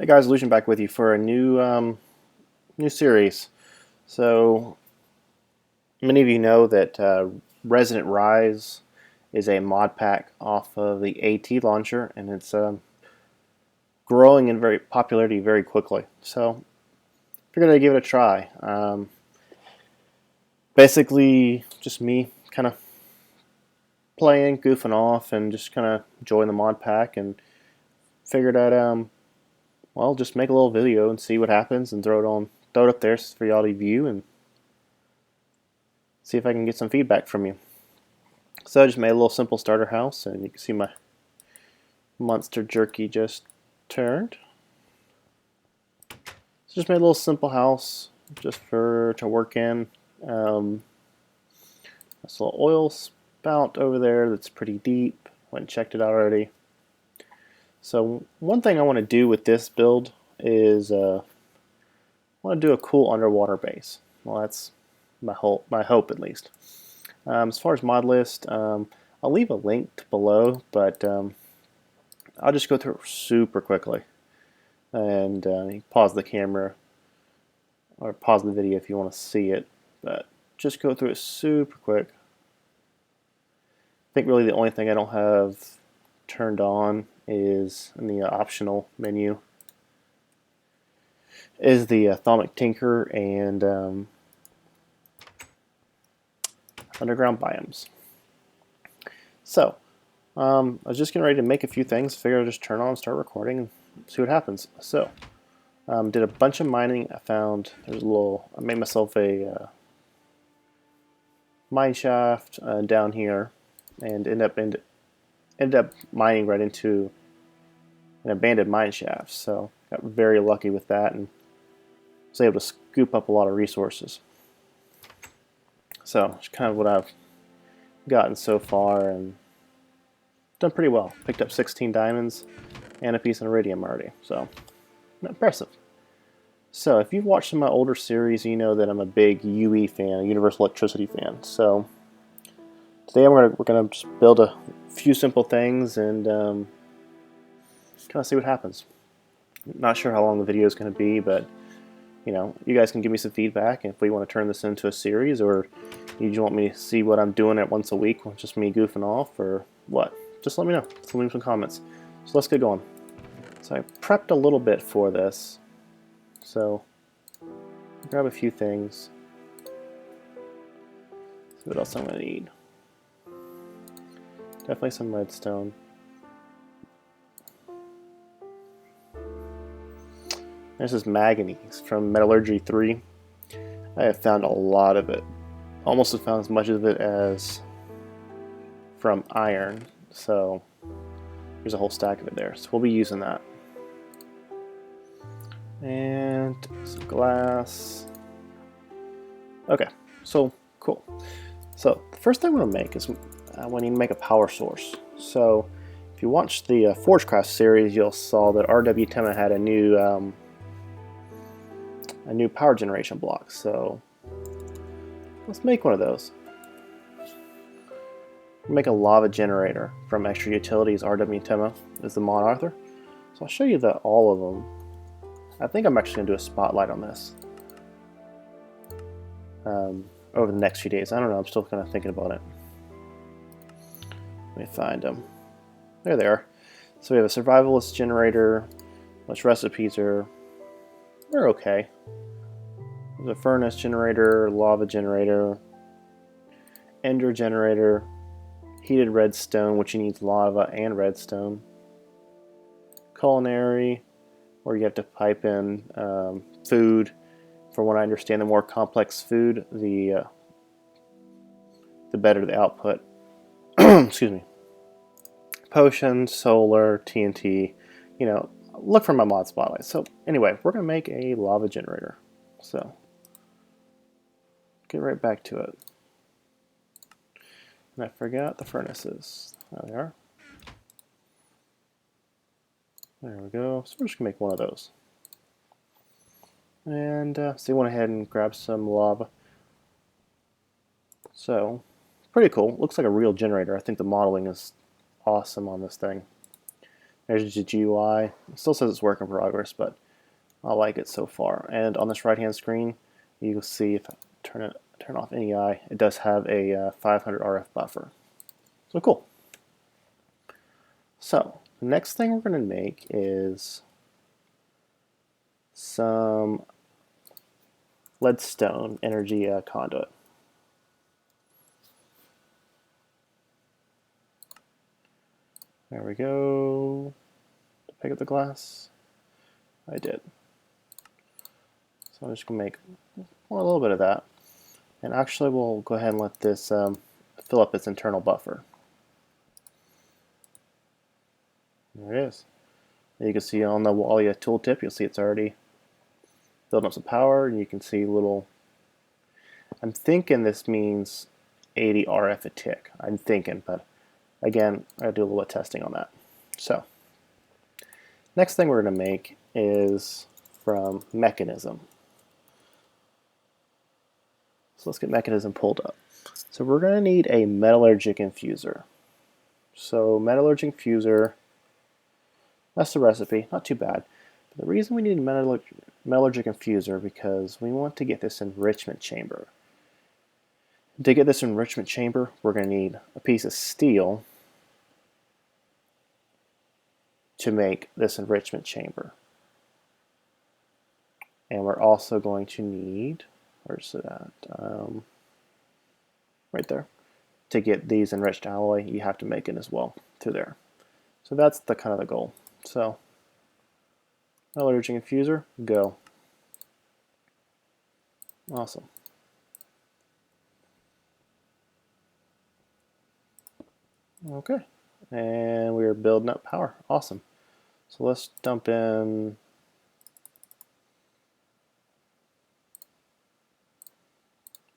Hey guys, Illusion back with you for a new series. So many of you know that Resonant Rise is a mod pack off of the AT launcher, and it's growing in very popularity very quickly. So figured I'd give it a try. Basically, just me kind of playing, goofing off, and just kind of enjoying the mod pack, and figured I'd well, just make a little video and see what happens, and throw it up there for y'all to view and see if I can get some feedback from you. So I just made a little simple starter house, and you can see my monster jerky just turned. So just made a little simple house just to work in. This little oil spout over there that's pretty deep. Went and checked it out already. So one thing I want to do with this build is I want to do a cool underwater base. Well, that's my hope at least. As far as mod list, I'll leave a link below, but I'll just go through it super quickly. And you can pause the camera or pause the video if you want to see it, but just go through it super quick. I think really the only thing I don't have turned on is in the optional menu is the Atomic Tinker and underground biomes. So I was just getting ready to make a few things. Figured I'd just turn on and start recording and see what happens. So did a bunch of mining. I made myself a mine shaft down here, and ended up mining right into an abandoned mine shaft. So got very lucky with that and was able to scoop up a lot of resources. So it's kind of what I've gotten so far, and done pretty well. Picked up 16 diamonds and a piece of iridium already, so impressive. So if you've watched some of my older series, you know that I'm a big UE fan, a universal electricity fan. So today we're gonna just build a few simple things and kind of see what happens. Not sure how long the video is going to be, but you know, you guys can give me some feedback if we want to turn this into a series, or you just want me to see what I'm doing at once a week, just me goofing off, or what. Just let me know. Just leave some comments. So let's get going. So I prepped a little bit for this. So grab a few things. See what else I'm going to need. Definitely some redstone. This is manganese from Metallurgy 3. I have found a lot of it. Almost have found as much of it as from iron. So there's a whole stack of it there. So we'll be using that. And some glass. Okay, so cool. So the first thing I want to make is we need to make a power source. So if you watched the Forgecraft series, you'll saw that RW10 had a new power generation block. So let's make one of those. Make a lava generator from Extra Utilities. RW Tema is the mod author. So I'll show you all of them. I think I'm actually going to do a spotlight on this over the next few days. I don't know, I'm still kind of thinking about it. Let me find them. There they are. So we have a survivalist generator, which recipes they're okay. There's a furnace generator, lava generator, ender generator, heated redstone, which you need lava and redstone, culinary, where you have to pipe in food. From what I understand, the more complex food, the better the output. Excuse me. Potions, solar, TNT. You know, look for my mod spotlight. So anyway, we're gonna make a lava generator. So get right back to it. And I forgot the furnaces. There they are. There we go. So we're just gonna make one of those. And so you went ahead and grab some lava. So pretty cool. Looks like a real generator. I think the modeling is awesome on this thing. There's the GUI. It still says it's work in progress, but I like it so far. And on this right-hand screen, you'll see if I turn off NEI, it does have a 500 RF buffer. So cool. So the next thing we're going to make is some leadstone energy conduit. There we go. Pick up the glass. I did. So I'm just going to make a little bit of that. And actually we'll go ahead and let this fill up its internal buffer. There it is. And you can see on the Walia tooltip, you'll see it's already building up some power, and you can see little, I'm thinking this means 80 RF a tick. I'm thinking, but again, I'll do a little bit of testing on that. So, next thing we're going to make is from mechanism. So let's get mechanism pulled up. So we're going to need a metallurgic infuser. So metallurgic infuser, that's the recipe, not too bad. But the reason we need a metallurgic infuser because we want to get this enrichment chamber. To get this enrichment chamber, we're going to need a piece of steel to make this enrichment chamber. And we're also going to need, where's it at? Right there. To get these enriched alloy, you have to make it as well through there. So that's the kind of the goal. So, metallurgic infuser, go. Awesome. Okay, and we're building up power. Awesome. So let's dump in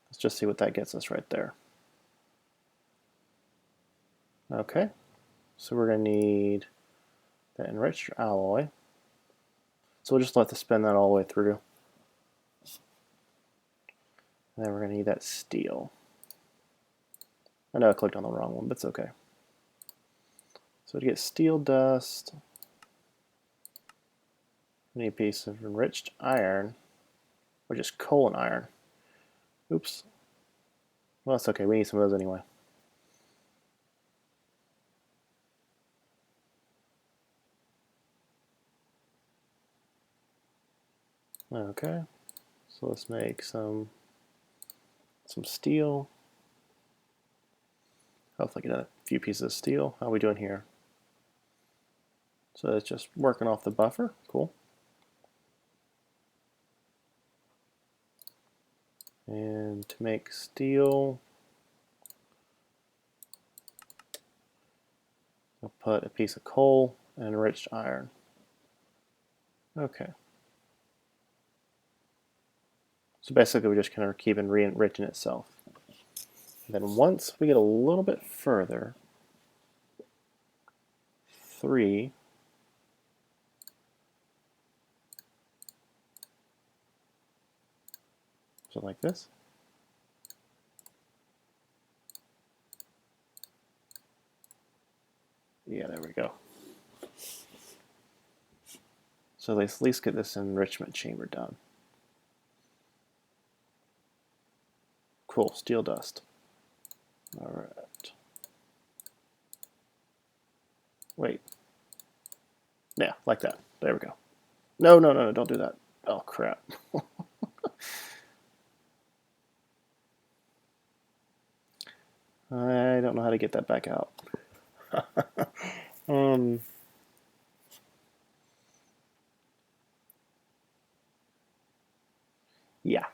let's just see what that gets us right there. Okay, so we're going to need the enriched alloy. So we'll just let this spin that all the way through. And then we're going to need that steel. I know I clicked on the wrong one, but it's okay. So to get steel dust, we need a piece of enriched iron, or just coal and iron. Oops. Well, that's okay. We need some of those anyway. Okay, so let's make some steel. Hopefully get a few pieces of steel. How are we doing here? So it's just working off the buffer. Cool. And to make steel, I'll put a piece of coal and enriched iron. Okay. So basically we just kind of keep re-enriching itself. And then once we get a little bit further, 3, so like this. Yeah, there we go. So let's at least get this enrichment chamber done. Cool, steel dust. All right. Wait. Yeah, like that. There we go. No, no, no, no, don't do that. Oh, crap. I don't know how to get that back out. Yeah.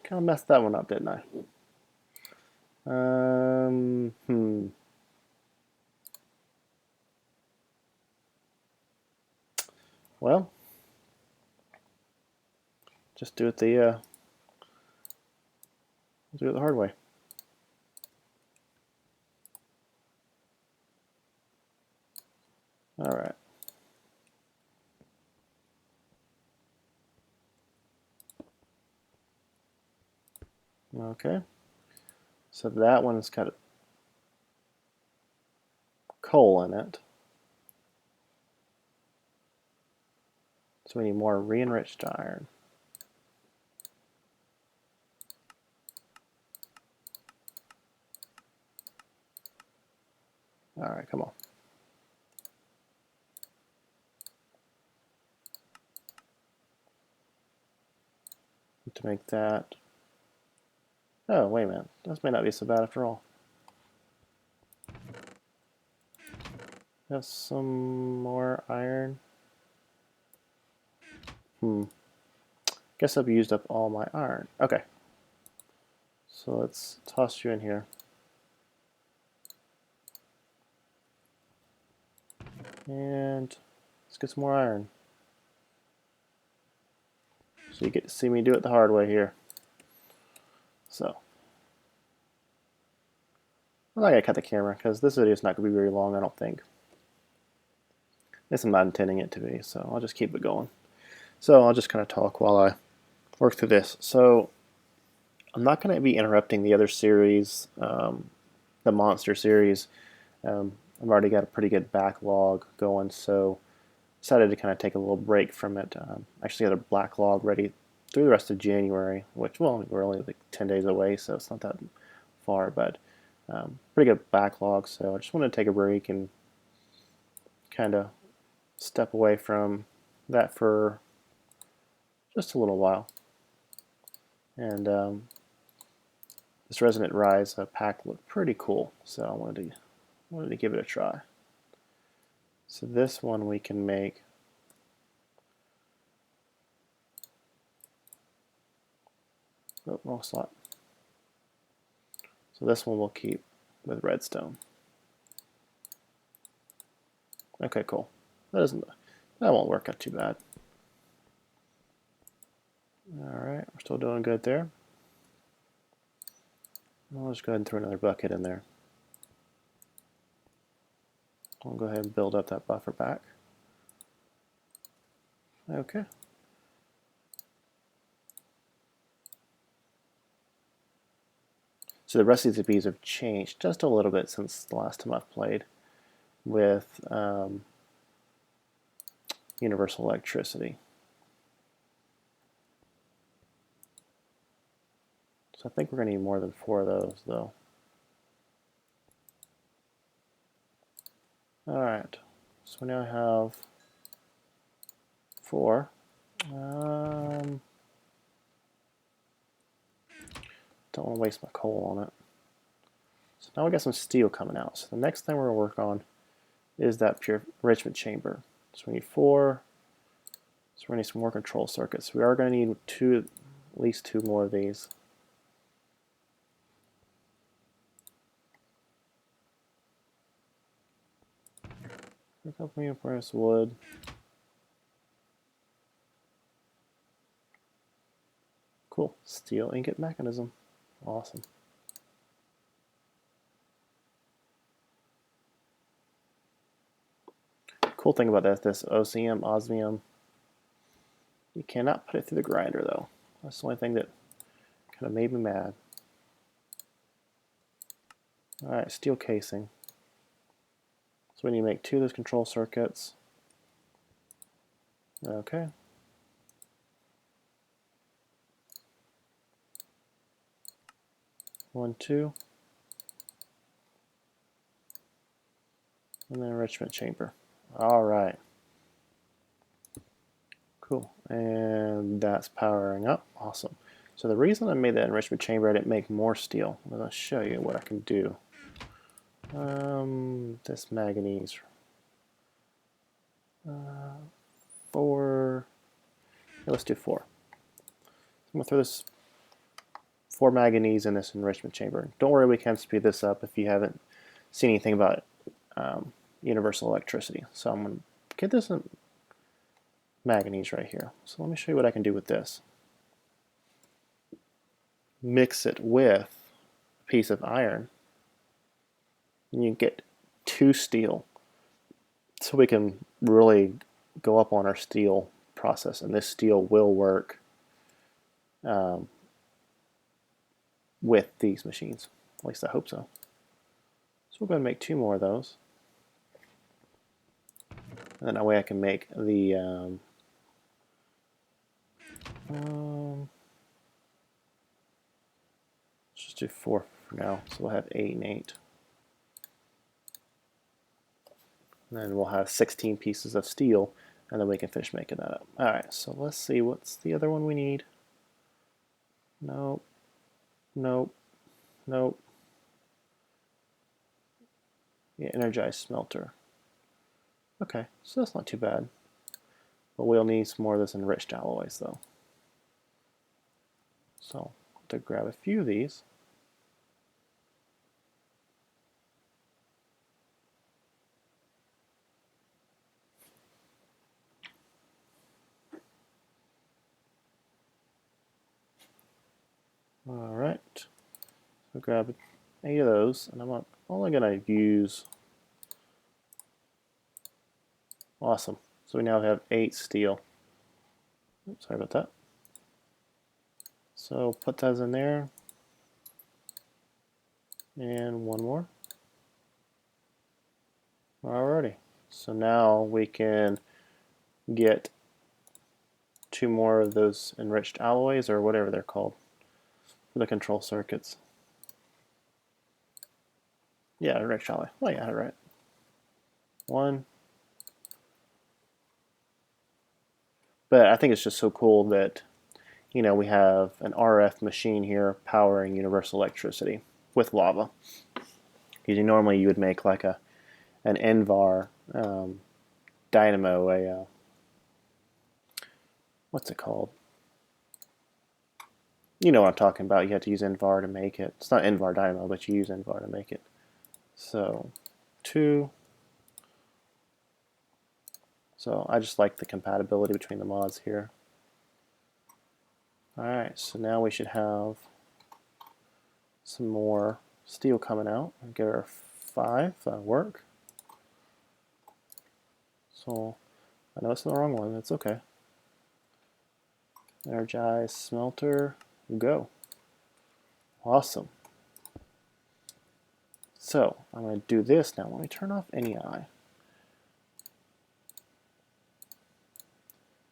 Kind of messed that one up, didn't I? Well, just do it the hard way. All right. Okay. So that one's got coal in it. So we need more re-enriched iron. All right, come on. To make that. Oh, wait a minute. This may not be so bad after all. Have some more iron. Guess I've used up all my iron. Okay. So let's toss you in here. And let's get some more iron. So you get to see me do it the hard way here. So I'm not going to cut the camera because this video is not going to be very long, I don't think. At least I'm not intending it to be, so I'll just keep it going. So I'll just kind of talk while I work through this. So I'm not going to be interrupting the other series, the monster series. I've already got a pretty good backlog going, so decided to kind of take a little break from it. Actually had a backlog ready through the rest of January, which, well, we're only like 10 days away, so it's not that far, but pretty good backlog. So I just wanted to take a break and kind of step away from that for just a little while. And this Resonant Rise pack looked pretty cool, so I wanted to give it a try. So this one we can make wrong slot. So this one we'll keep with redstone. Okay, cool. That won't work out too bad. Alright, we're still doing good there. I'll just go ahead and throw another bucket in there. I'll go ahead and build up that buffer back. Okay. So the recipes have changed just a little bit since the last time I've played with universal electricity. So I think we're going to need more than 4 of those, though. Alright, so we now have 4. Don't want to waste my coal on it. So now we got some steel coming out. So the next thing we're going to work on is that pure enrichment chamber. So we need 4. So we're going to need some more control circuits. We are going to need at least 2 more of these. A couple reinforced wood. Cool. Steel ingot mechanism. Awesome. Cool thing about this osmium, you cannot put it through the grinder though. That's the only thing that kind of made me mad. Alright, steel casing. So we need to make 2 of those control circuits. Okay. One, 2. And then enrichment chamber. Alright. Cool. And that's powering up. Awesome. So the reason I made that enrichment chamber, I didn't make more steel. I'm going to show you what I can do. This manganese. 4. Yeah, let's do 4. I'm going to throw this 4 manganese in this enrichment chamber. Don't worry, we can speed this up if you haven't seen anything about universal electricity. So I'm going to get this in manganese right here. So let me show you what I can do with this. Mix it with a piece of iron, and you get 2 steel. So we can really go up on our steel process, and this steel will work with these machines. At least I hope so. So we're going to make 2 more of those. And then that way I can make the Just do 4 for now, so we'll have 8 and 8. And then we'll have 16 pieces of steel, and then we can finish making that up. Alright, so let's see, what's the other one we need? Nope. Nope. Nope. Yeah, energized smelter. Okay, so that's not too bad. But we'll need some more of those enriched alloys, though. So, to grab a few of these. Alright, so grab 8 of those, and I'm only going to use... Awesome. So we now have 8 steel. Oops, sorry about that. So put those in there. And one more. Alrighty. So now we can get 2 more of those enriched alloys, or whatever they're called, for the control circuits. Yeah, enriched alloy. Oh yeah, right. 1. But I think it's just so cool that, you know, we have an RF machine here powering universal electricity with lava. Because normally you would make like an NVAR dynamo, what's it called? You know what I'm talking about. You have to use NVAR to make it. It's not NVAR dynamo, but you use NVAR to make it. So 2. So I just like the compatibility between the mods here. Alright, so now we should have some more steel coming out. I'll get our 5, that'll work. So I know it's the wrong one, that's okay. Energize smelter, go. Awesome. So I'm going to do this now. Let me turn off NEI.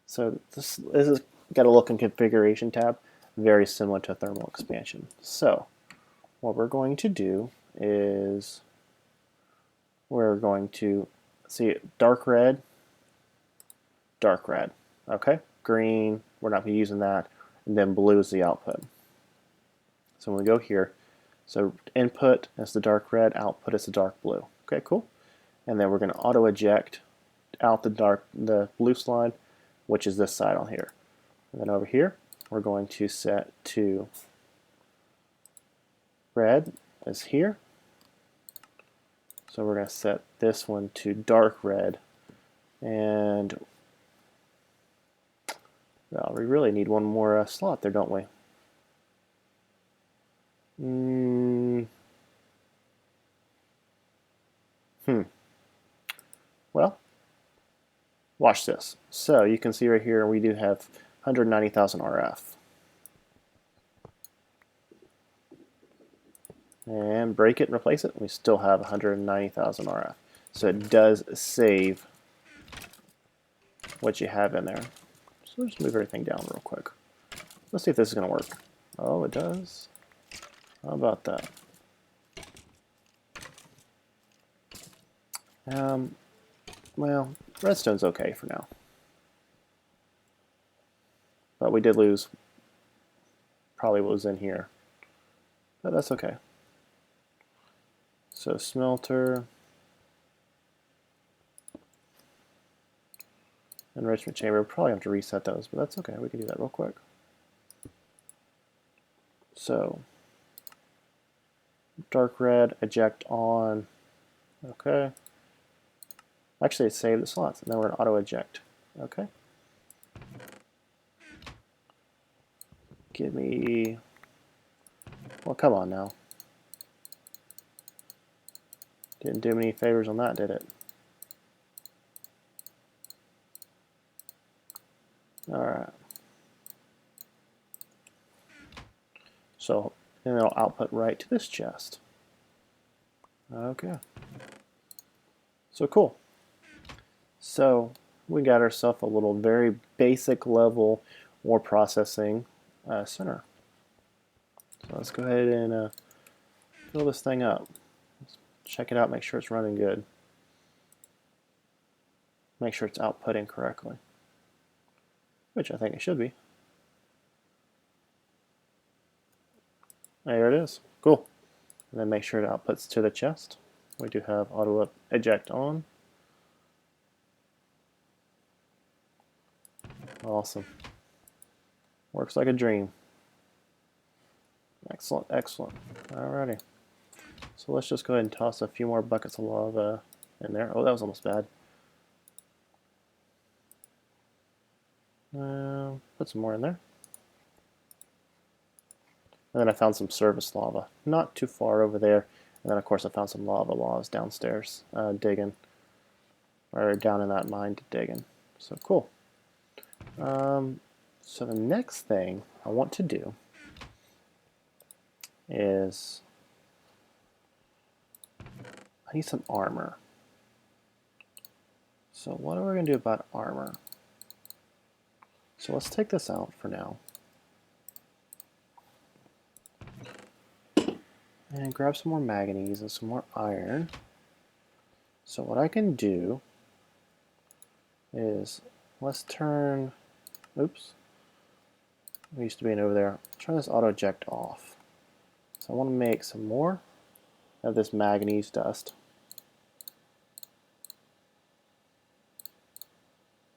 So this is got a look and configuration tab, very similar to thermal expansion. So what we're going to do is we're going to see dark red, okay? Green, we're not going to be using that, and then blue is the output. So when we go here, so input is the dark red, output is the dark blue. Okay, cool. And then we're going to auto eject out the blue slide, which is this side on here. And then over here, we're going to set to red is here. So we're going to set this one to dark red. And well, we really need one more slot there, don't we? Well, watch this. So you can see right here we do have 190,000 RF. And break it and replace it, we still have 190,000 RF. So it does save what you have in there. So let's move everything down real quick. Let's see if this is going to work. Oh, it does. How about that? Well, redstone's okay for now. But we did lose probably what was in here. But that's okay. So smelter, enrichment chamber, we'll probably have to reset those, but that's okay, we can do that real quick. So dark red, eject on, okay. Actually, it saved the slots, and then we're going to auto eject, okay. Give me, well, come on now. Didn't do me any favors on that, did it? Alright. So, and it'll output right to this chest. Okay. So cool. So, we got ourselves a little very basic level ore processing center. So let's go ahead and fill this thing up. Let's check it out, make sure it's running good. Make sure it's outputting correctly, which I think it should be. There it is. Cool. And then make sure it outputs to the chest. We do have auto eject on. Awesome. Works like a dream. Excellent, excellent. Alrighty. So let's just go ahead and toss a few more buckets of lava in there. Oh, that was almost bad. Put some more in there. And then I found some service lava, not too far over there. And then of course I found some lava while I was downstairs digging, or down in that mine digging. So cool. So the next thing I want to do is I need some armor. So what are we going to do about armor? So let's take this out for now. And grab some more manganese and some more iron. So what I can do is, let's turn, oops, we used to be over there. Turn this auto eject off. So I want to make some more of this manganese dust.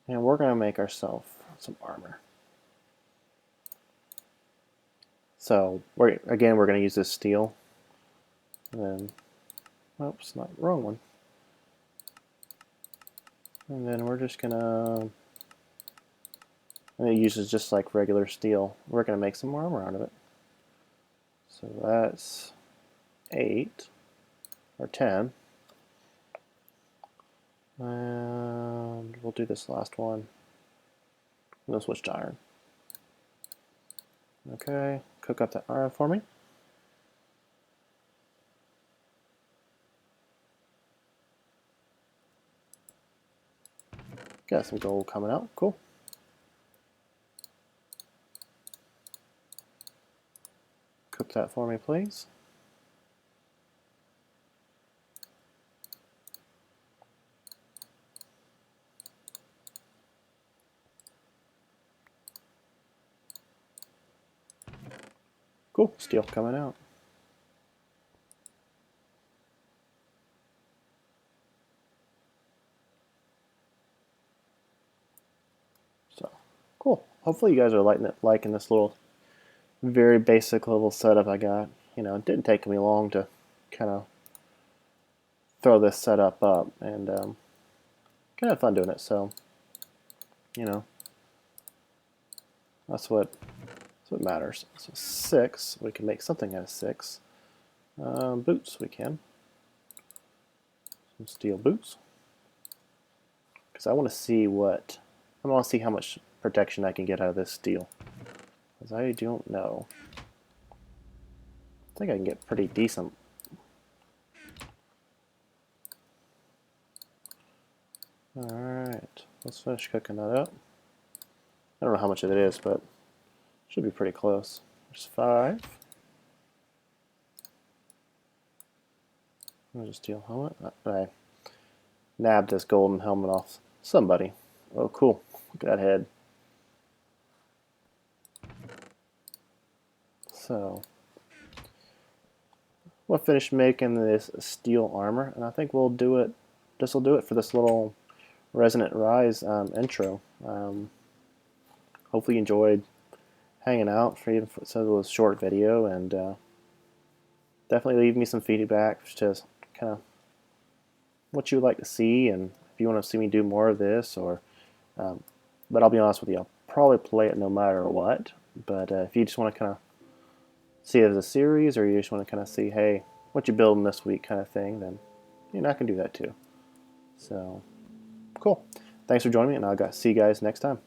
And we're going to make ourselves some armor. So again, we're going to use this steel. And then, oops, not wrong one. And then we're just going to, and it uses just like regular steel. We're going to make some more armor out of it. So that's 8 or 10. And we'll do this last one. We'll switch to iron. Okay, cook up that iron for me. Got some gold coming out, cool. Cook that for me, please. Cool, steel coming out. So, cool. Hopefully you guys are liking this little, very basic little setup I got. You know, it didn't take me long to kind of throw this setup up, and kind of fun doing it. So, you know, that's what matters. So 6, we can make something out of 6. Boots, we can. Some steel boots. Because I want to see how much protection I can get out of this steel. Because I don't know. I think I can get pretty decent. Alright, let's finish cooking that up. I don't know how much of it is, but it should be pretty close. There's 5. There's a steel helmet. I nabbed this golden helmet off somebody. Oh, cool. Look at that head. So, we'll finish making this steel armor, and I think we'll do it. This will do it for this little Resonant Rise intro. Hopefully you enjoyed hanging out for even such a short video, and definitely leave me some feedback to kind of what you would like to see, and if you want to see me do more of this, or but I'll be honest with you, I'll probably play it no matter what. But if you just want to kind of see it as a series, or you just want to kind of see, hey, what you building this week kind of thing, then I can do that too. So cool. Thanks for joining me, and I'll see you guys next time.